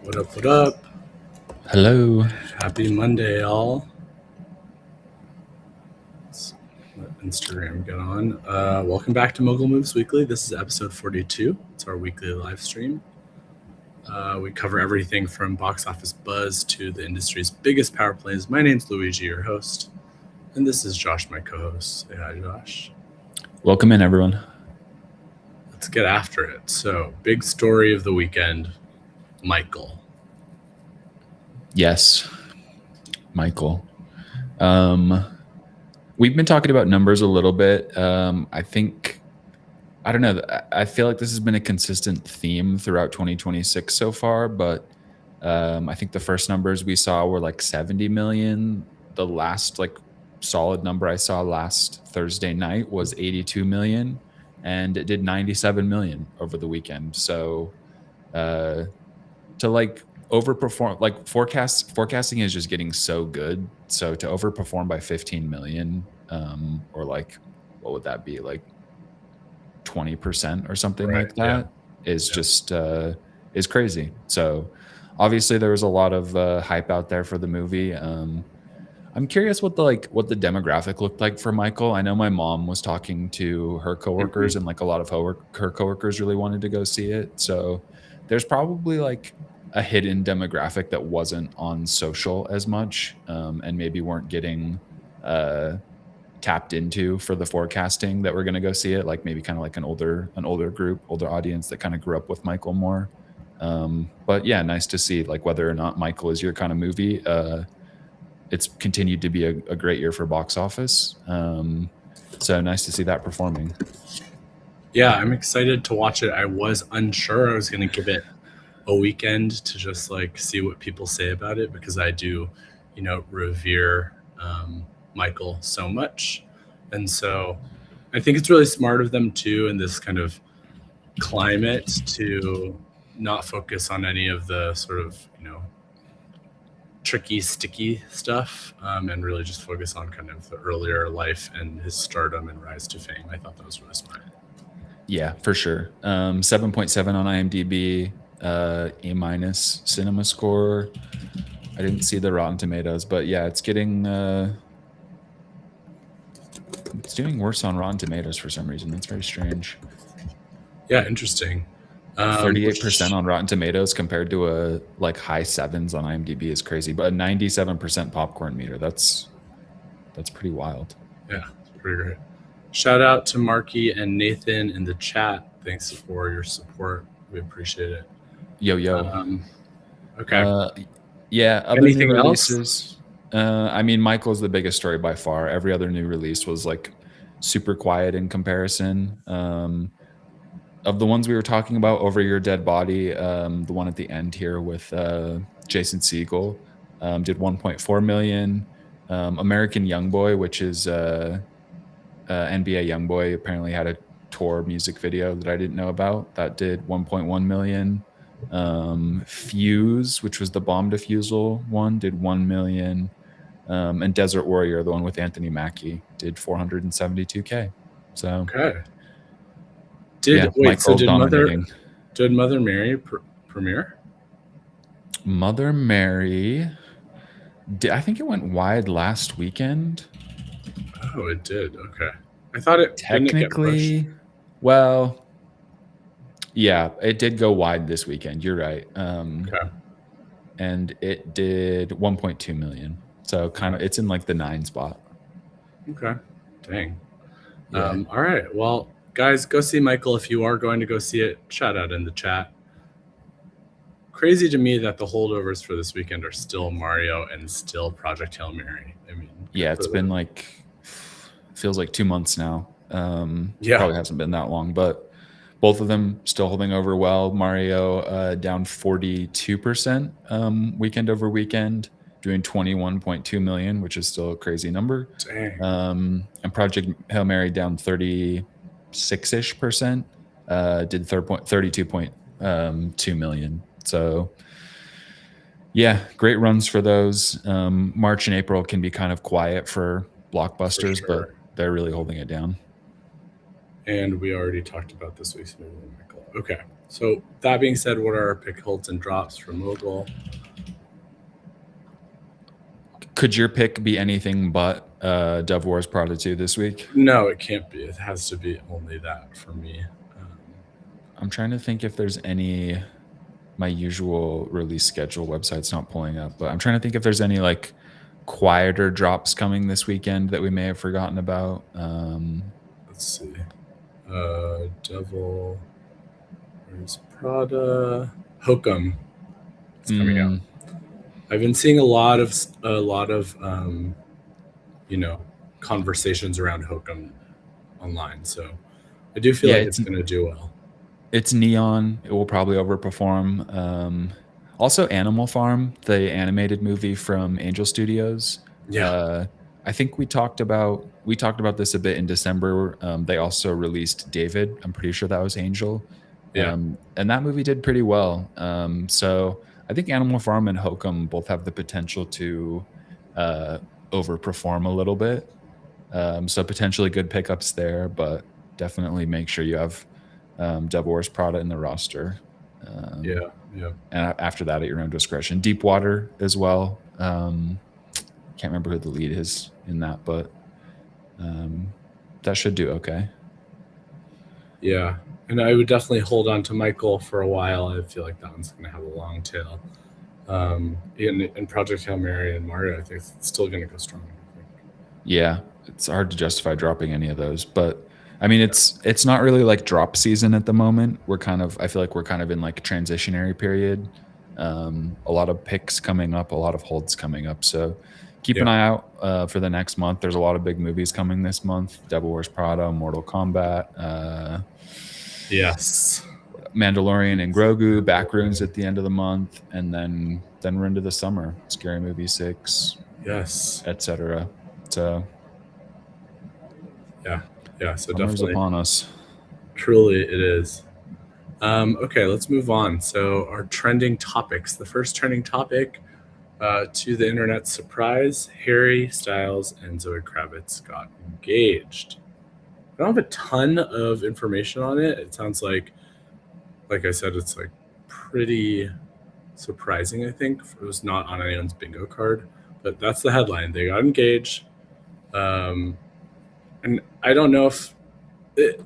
What up, what up? Hello. Happy Monday, y'all. Let's let Instagram get on. Welcome back to Mogul Moves Weekly. This is episode 42. It's our weekly live stream. We cover everything from box office buzz to the industry's biggest power plays. My name's Luigi, your host, and this is Josh, my co-host. Say hi, Josh. Welcome in, everyone. Let's get after it. So, big story of the weekend, Michael. Yes, Michael. We've been talking about numbers a little bit. I don't know. I feel like this has been a consistent theme throughout 2026 so far, but I think the first numbers we saw were like 70 million. The last solid number I saw last Thursday night was 82 million, and it did 97 million over the weekend. So to overperform, forecasting is just getting so good. So to overperform by 15 million, or what would that be, 20% or something Right, like that, is just is crazy. So obviously there was a lot of hype out there for the movie. I'm curious what the demographic looked like for Michael. I know my mom was talking to her coworkers, and a lot of her coworkers really wanted to go see it. So there's probably a hidden demographic that wasn't on social as much, and maybe weren't getting tapped into for the forecasting that we're going to go see it. Like maybe kind of like an older group, older audience that kind of grew up with Michael more. But yeah, nice to see whether or not Michael is your kind of movie. It's continued to be a great year for box office. So nice to see that performing. Yeah, I'm excited to watch it. I was unsure. I was going to give it a weekend to just see what people say about it, because I do, revere Michael so much. And so I think it's really smart of them too, in this kind of climate, to not focus on any of the sort of, tricky, sticky stuff, and really just focus on kind of the earlier life and his stardom and rise to fame. I thought that was really smart. Yeah, for sure. 7.7 on IMDb, A- cinema score. I didn't see the Rotten Tomatoes, but yeah, it's doing worse on Rotten Tomatoes for some reason. That's very strange. Yeah, interesting. 38% on Rotten Tomatoes compared to a high 7s on IMDb is crazy, but a 97% popcorn meter. That's pretty wild. Yeah, it's pretty great. Shout out to Marky and Nathan in the chat. Thanks for your support. We appreciate it. Yo. Okay. Yeah, other Anything new else? releases. I mean, Michael's the biggest story by far. Every other new release was super quiet in comparison. Of the ones we were talking about, Over Your Dead Body, the one at the end here with Jason Segel, did 1.4 million. American Youngboy, which is NBA Youngboy, apparently had a tour music video that I didn't know about. That did 1.1 million. Fuse, which was the bomb defusal one, did 1 million. And Desert Warrior, the one with Anthony Mackie, did 472K. So Okay. Did dominating. Did Mother Mary premiere? Mother Mary, I think it went wide last weekend. Oh, it did. Okay. I thought it technically. Well, yeah, it did go wide this weekend. You're right. Okay. And it did 1.2 million. So kind of, it's in the 9 spot. Okay. Dang. Yeah. All right. Well, guys, go see Michael if you are going to go see it. Shout out in the chat. Crazy to me that the holdovers for this weekend are still Mario and still Project Hail Mary. I mean, yeah, it's been feels like 2 months now. Yeah, probably hasn't been that long, but both of them still holding over well. Mario down 42% weekend over weekend, doing 21.2 million, which is still a crazy number. Dang. And Project Hail Mary down 36-ish%, did 32.2 million. So yeah, great runs for those. March and April can be kind of quiet for blockbusters, but they're really holding it down. And we already talked about this week's movie, Michael. Okay. So that being said, what are our pick holds and drops for Mogul? Could your pick be anything but Devil Wears Prada 2 this week? No, it can't be. It has to be only that for me. I'm trying to think if there's any. My usual release schedule website's not pulling up, but I'm trying to think if there's any like quieter drops coming this weekend that we may have forgotten about. Let's see. Devil Wears Prada. Hokum. It's coming out. I've been seeing a lot of conversations around Hokum online, so I do feel like it's going to do well. It's neon. It will probably overperform. Also, Animal Farm, the animated movie from Angel Studios. Yeah. I think we talked about this a bit in December. They also released David. I'm pretty sure that was Angel. Yeah. And that movie did pretty well. So I think Animal Farm and Hokum both have the potential to overperform a little bit. So potentially good pickups there, but definitely make sure you have Devil Wears Prada in the roster. Yeah. And after that, at your own discretion. Deepwater as well. Can't remember who the lead is in that, but that should do okay. Yeah. And I would definitely hold on to Michael for a while. I feel like that one's going to have a long tail. And Project Hail Mary and Mario, I think it's still going to go strong. Yeah, it's hard to justify dropping any of those, but I mean, it's not really like drop season at the moment. I feel like we're kind of in like a transitionary period. A lot of picks coming up, a lot of holds coming up. So keep an eye out for the next month. There's a lot of big movies coming this month. Devil Wears Prada, Mortal Kombat. Yes. Mandalorian and Grogu, Backrooms at the end of the month, and then we're into the summer. Scary Movie 6. Yes. Etc. So yeah, so summer's definitely upon us. Truly it is. Okay, let's move on. So our trending topics. The first trending topic, to the internet's surprise, Harry Styles and Zoe Kravitz got engaged. I don't have a ton of information on it. It sounds like I said, it's like pretty surprising, I think. It was not on anyone's bingo card, but that's the headline. They got engaged. And I don't know if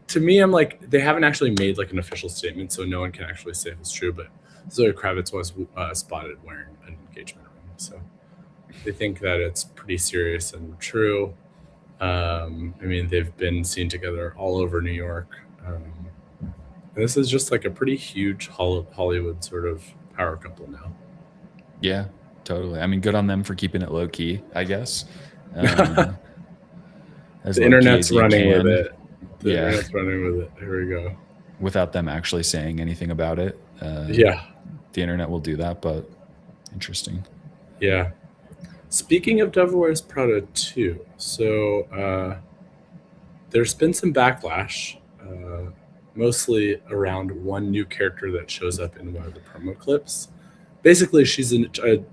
to me, I'm like, they haven't actually made like an official statement, so no one can actually say if it's true, but Zoe Kravitz was spotted wearing an engagement ring. So they think that it's pretty serious and true. I mean, they've been seen together all over New York. This is just like a pretty huge Hollywood sort of power couple now. Yeah, totally. I mean, good on them for keeping it low key, I guess. The internet's running with it. The internet's running with it. Here we go. Without them actually saying anything about it. The internet will do that, but interesting. Yeah. Speaking of Devil Wears Prada 2, so there's been some backlash, mostly around one new character that shows up in one of the promo clips. Basically, she's a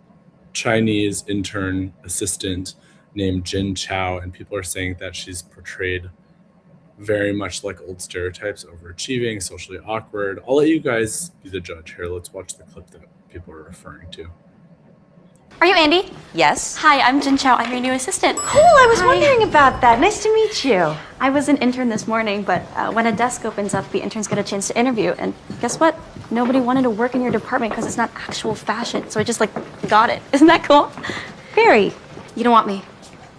Chinese intern assistant named Jin Chao, and people are saying that she's portrayed very much like old stereotypes, overachieving, socially awkward. I'll let you guys be the judge here. Let's watch the clip that people are referring to. Are you Andy? Yes. Hi, I'm Jin Chao. I'm your new assistant. Cool, I was wondering about that. Nice to meet you. I was an intern this morning, but when a desk opens up, the interns get a chance to interview. And guess what? Nobody wanted to work in your department because it's not actual fashion. So I just got it. Isn't that cool? Very. You don't want me.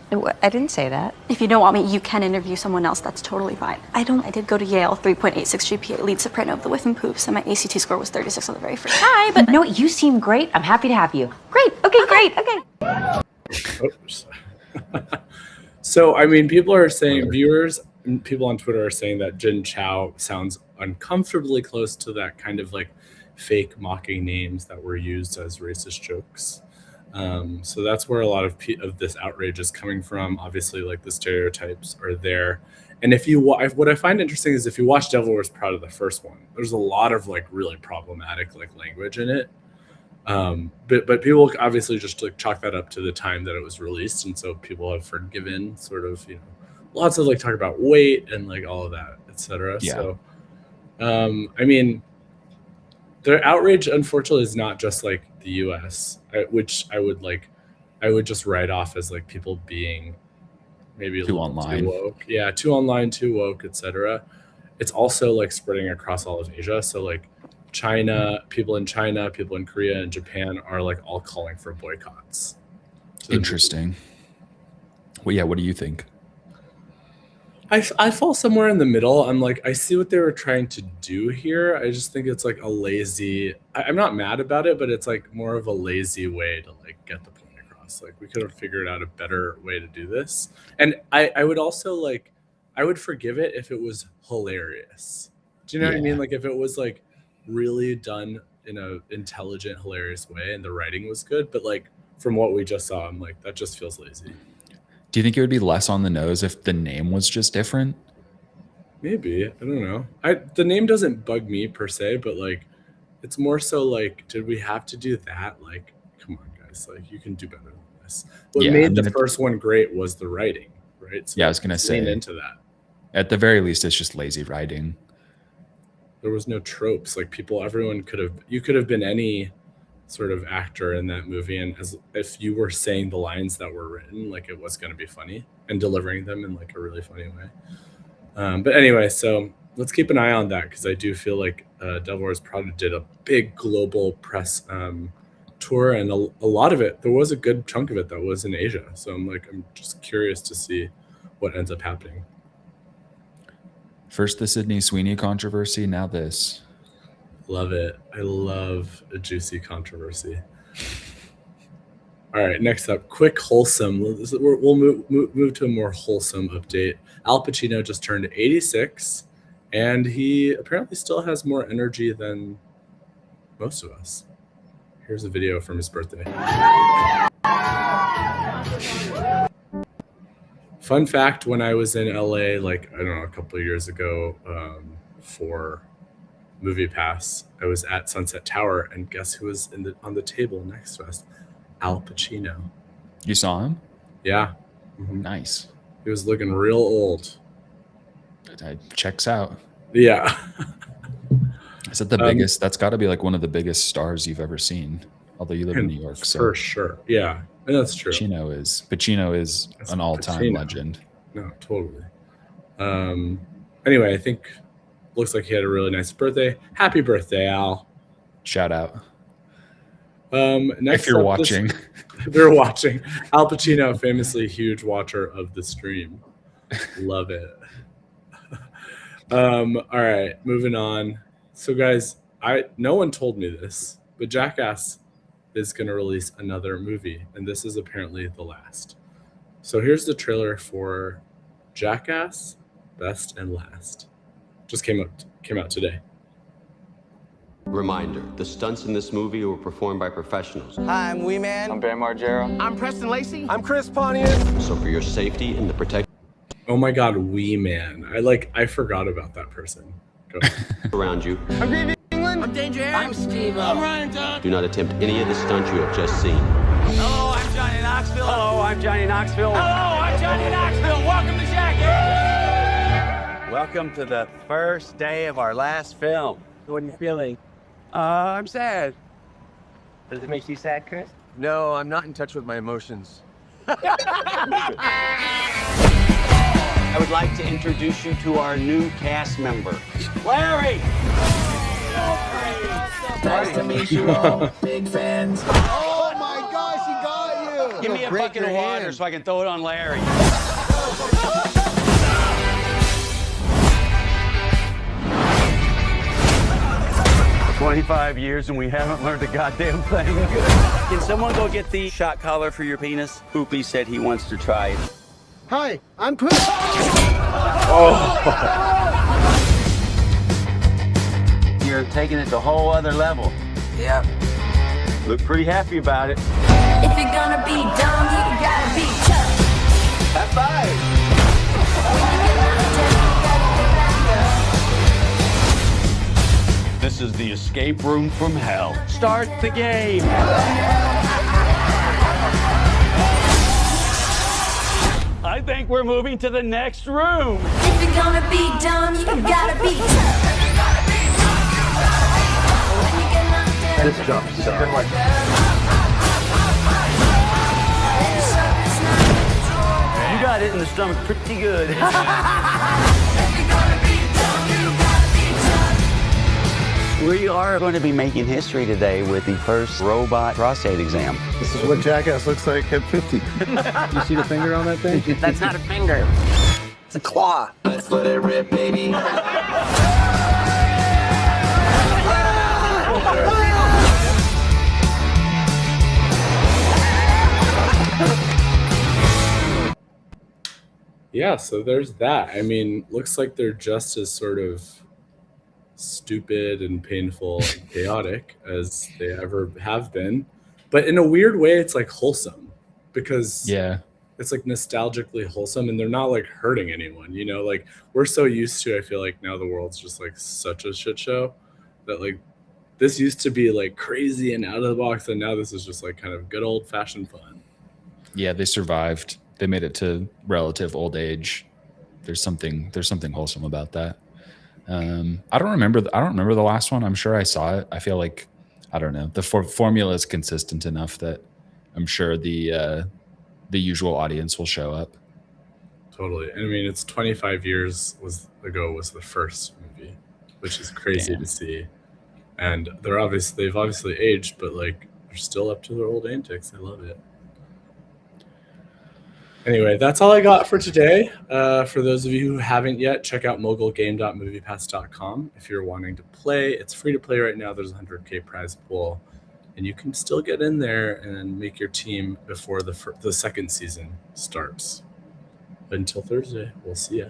I didn't say that. If you don't want me, you can interview someone else. That's totally fine. I did go to Yale, 3.86 GPA, lead soprano of the Whiff and Poops, and my ACT score was 36 on the very first try, but... No, you seem great. I'm happy to have you. Great. Okay, great. Okay. Oops. So, I mean, people are saying, viewers and people on Twitter are saying that Jin Chao sounds uncomfortably close to that kind of like fake mocking names that were used as racist jokes. So that's where a lot of this outrage is coming from. Obviously, like the stereotypes are there. And if you what I find interesting is if you watch Devil Wears Prada, the first one, there's a lot of like really problematic like language in it. But people obviously just like chalk that up to the time that it was released, and so people have forgiven sort of lots of like talk about weight and like all of that. etc. Yeah. So, I mean, the outrage, unfortunately, is not just like the U.S., which I would just write off as like people being maybe a Too little online. too woke. Yeah, too online, too woke, etc. It's also like spreading across all of Asia. So like China, people in Korea and Japan are like all calling for boycotts. So Interesting. Well, yeah, what do you think? I fall somewhere in the middle. I'm like, I see what they were trying to do here. I just think it's like a lazy. I'm not mad about it, but it's like more of a lazy way to like get the point across. Like we could have figured out a better way to do this. And I would also like, I would forgive it if it was hilarious. Do you know what I mean? Yeah. Like if it was like really done in a intelligent, hilarious way, and the writing was good. But like from what we just saw, I'm like, that just feels lazy. Do you think it would be less on the nose if the name was just different? Maybe. I don't know. The name doesn't bug me per se, but like it's more so like, did we have to do that? Like, come on, guys. Like you can do better than this. What Yeah, made I mean, the first one great was the writing, right? So Yeah, I was gonna lean say. into that. At the very least, it's just lazy writing. There was no tropes. Like everyone you could have been any sort of actor in that movie, and as if you were saying the lines that were written, like it was going to be funny and delivering them in like a really funny way. But anyway, so let's keep an eye on that because I do feel like Devil Wears Prada did a big global press tour, and a lot of it, there was a good chunk of it that was in Asia. So I'm just curious to see what ends up happening. First the Sydney Sweeney controversy, now this. Love it. I love a juicy controversy. All right, next up, quick wholesome. We'll move to a more wholesome update. Al Pacino just turned 86, and he apparently still has more energy than most of us. Here's a video from his birthday. Fun fact, when I was in LA, like, I don't know, a couple of years ago for MoviePass, I was at Sunset Tower, and guess who was on the table next to us? Al Pacino. You saw him? Yeah. Nice. He was looking real old. That checks out. Yeah. Is it the biggest? That's got to be like one of the biggest stars you've ever seen. Although you live in New York, so for sure. Yeah, and that's true. Pacino is an all-time Pacino. legend. No, totally. Anyway, I think looks like he had a really nice birthday. Happy birthday, Al. Shout out. Next, if you're watching, if you're watching, Al Pacino, famously a huge watcher of the stream. Love it. All right, moving on. So, guys, no one told me this, but Jackass is going to release another movie, and this is apparently the last. So here's the trailer for Jackass Best and Last. Just came out today. Reminder, the stunts in this movie were performed by professionals. Hi, I'm Wee Man. I'm Bam Margera. I'm Preston Lacey. I'm Chris Pontius. So for your safety and the protection Oh my God, Wee Man. I forgot about that person. Go ahead. around you, I'm Vivi England. I'm Danger Aaron. I'm Steve. I'm Ryan Dunn. do not attempt any of the stunts you have just seen. Hello, I'm Johnny Knoxville. Hello, I'm Johnny Knoxville. Hello, I'm Johnny Knoxville. Welcome to Jackass. Welcome to the first day of our last film. What are you feeling? I'm sad. Does it make you sad, Chris? No, I'm not in touch with my emotions. I would like to introduce you to our new cast member, Larry. Nice to meet you all. Big fans. Oh my gosh, he got you. Give me a bucket of water so I can throw it on Larry. 25 years and we haven't learned a goddamn thing. Can someone go get the shot collar for your penis? Poopy said he wants to try it. Hi, I'm Poop. You're taking it to a whole other level. Yep. Look pretty happy about it. If you're gonna be dumb, you gotta be tough. High five. This is the escape room from hell. Start the game. I think we're moving to the next room. If you're gonna be dumb, you gotta be tough. When you get knocked down, This jump sucks. You got it in the stomach pretty good. if you're gonna be dumb, you gotta be tough. We are going to be making history today with the first robot prostate exam. This is what Jackass looks like at 50. You see the finger on that thing? That's not a finger. It's a claw. Let's let it rip, baby. Yeah, so there's that. I mean, looks like they're just as sort of stupid and painful and chaotic as they ever have been. But in a weird way, it's like wholesome because Yeah. it's like nostalgically wholesome and they're not like hurting anyone, you know? Like we're so used to, I feel like now the world's just like such a shit show that like this used to be like crazy and out of the box, and now this is just like kind of good old fashioned fun. Yeah, they survived. They made it to relative old age. There's something wholesome about that. I don't remember the last one. I'm sure I saw it. I feel like I don't know. The formula is consistent enough that I'm sure the usual audience will show up. Totally. I mean, it's 25 years ago was the first movie, which is crazy to see. And they've obviously aged, but like they're still up to their old antics. I love it. Anyway, that's all I got for today. For those of you who haven't yet, check out mogulgame.moviepass.com. If you're wanting to play, it's free to play right now. There's a 100K prize pool, and you can still get in there and make your team before the second season starts. Until Thursday, we'll see ya.